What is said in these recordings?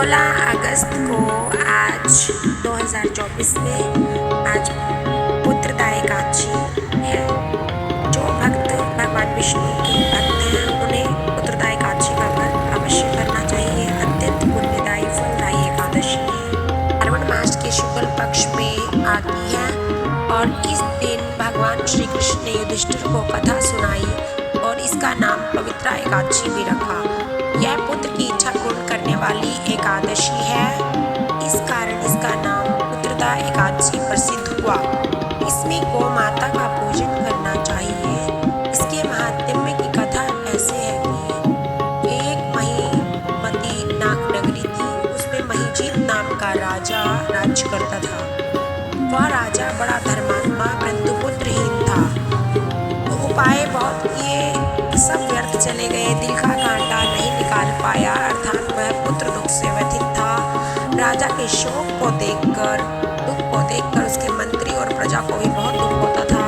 16 अगस्त को आज 2024 में आज पुत्रदा एकादशी है। जो भक्त भगवान विष्णु के भक्त हैं उन्हें पुत्रदा एकादशी का व्रत अवश्य करना चाहिए। अत्यंत पुण्यदायी फलदायी एकादशी है। श्रावण मास के शुक्ल पक्ष में आती है और इस दिन भगवान श्री कृष्ण ने युधिष्ठिर को कथा सुनाई और इसका नाम पवित्रा एकादशी भी रखा। यह पुत्र की इच्छा पूर्ण करने वाली एकादशी है, इस कारण इसका नाम पुत्रदा एकादशी प्रसिद्ध हुआ। इसमें गौ माता का पूजन करना चाहिए। इसके महात्म्य की कथा ऐसे है कि एक महीमती नाग नगरी थी, उसमें महीजीत नाम का राजा राज्य करता था। वह राजा बड़ा धर्मात्मा परंतु पुत्रहीन था। तो उपाय बहुत किए, सब व्यर्थ चले गए। दिल का कांटा नहीं निकाल पाया, अर्थात वह पुत्र दुख से व्यथित था। राजा के शोक को देखकर, दुख को देखकर उसके मंत्री और प्रजा को भी बहुत दुख होता था।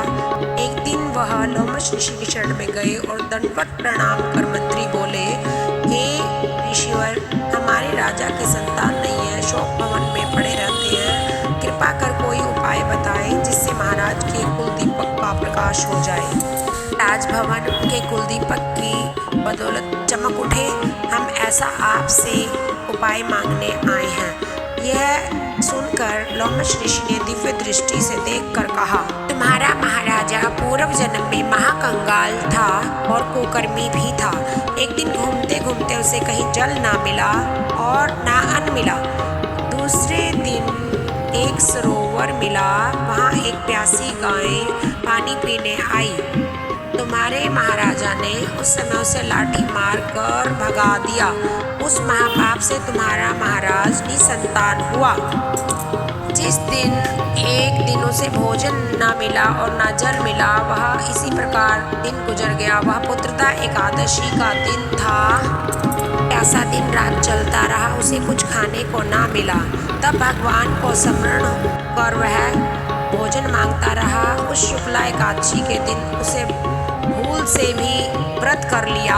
एक दिन वह लोमश ऋषि की शरण में गए और दंडवत प्रणाम कर मंत्री बोले, हे ऋषिवर, हमारे राजा की संतान नहीं है, शोक भवन में पड़े रहते हैं। कृपा कर कोई उपाय बताएं जिससे महाराज के कुलदीपक का प्रकाश हो जाए। राजभवन उनके कुलदीपक की बदौलत चमक उठे। हम ऐसा आपसे उपाय मांगने आए हैं। यह सुनकर लोमश ऋषि ने दिव्य दृष्टि से देखकर कहा, तुम्हारा महाराजा पूर्व जन्म में महाकंगाल था और कुकर्मी भी था। एक दिन घूमते घूमते उसे कहीं जल ना मिला और ना अन्न मिला। दूसरे दिन एक सरोवर मिला, वहाँ एक प्यासी गाय पानी पीने आई। तुम्हारे महाराजा ने उस समय उसे लाठी मारकर भगा दिया। उस महापाप से तुम्हारा महाराज निसंतान हुआ। जिस दिन एक दिन उसे भोजन न मिला और न जल मिला, वह इसी प्रकार दिन गुजर गया। वह पुत्रदा एकादशी का दिन था। ऐसा दिन रात चलता रहा, उसे कुछ खाने को ना मिला। तब भगवान को स्मरण कर वह भोजन मांगता रहा। उस शुक्ला एकादशी के दिन उसे भूल से भी व्रत कर लिया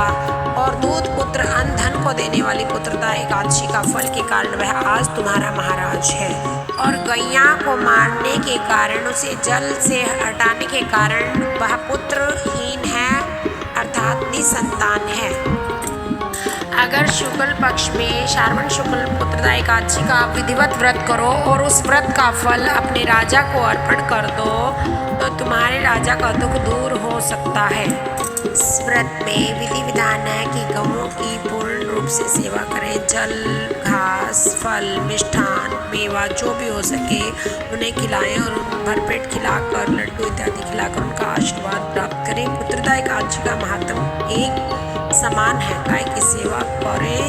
और दूध पुत्र अन्न धन को देने वाली पुत्रदा एकादशी का फल के कारण वह आज तुम्हारा महाराज है। और गैया को मारने के कारण, उसे जल से हटाने के कारण वह पुत्रहीन है, अर्थात निसंतान है। अगर शुक्ल पक्ष में श्रावण शुक्ल पुत्रदा एकादशी का विधिवत व्रत करो और उस व्रत का फल अपने राजा को अर्पण कर दो तो तुम्हारे राजा का दुख दूर हो सकता है। इस व्रत में विधि विधान है कि गौओं की पूर्ण रूप से सेवा करें। जल, घास, फल, मिष्ठान, मेवा जो भी हो सके उन्हें खिलाएं और भरपेट खिलाकर, लड्डू इत्यादि खिलाकर उनका आशीर्वाद प्राप्त करें। पुत्रदा एकादशी का महात्म एक समान है। गाय की सेवा करें,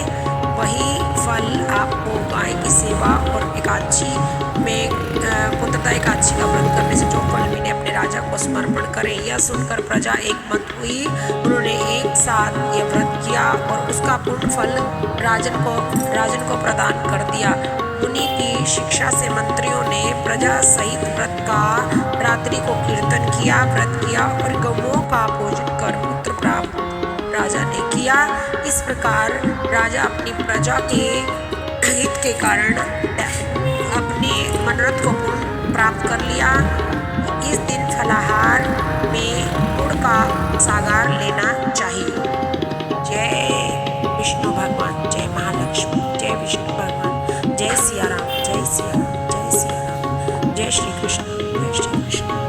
वही फल आपको गाय की सेवा और एकादशी में पुत्रदा एकादशी का व्रत करने से जो फल मिले अपने राजा को समर्पण करें। यह सुनकर प्रजा एकमत हुई। उन्होंने एक साथ यह व्रत किया और उसका पूर्ण फल राजन को प्रदान कर दिया। मुनि की शिक्षा से मंत्रियों ने प्रजा सहित व्रत का रात्रि को कीर्तन किया, व्रत किया और गौओं का भोजन कर पुत्र प्राप्त राजा ने किया। इस प्रकार राजा अपनी प्रजा के हित के कारण अपने मनोरथ को पूर्ण प्राप्त कर लिया। इस दिन फलाहार में गुड़ का सागार लेना चाहिए। जय विष्णु भगवान, जय महालक्ष्मी, जय विष्णु भगवान, जय सिया राम, जय सिया राम, जय सिया राम, जय श्री कृष्ण, जय श्री कृष्ण।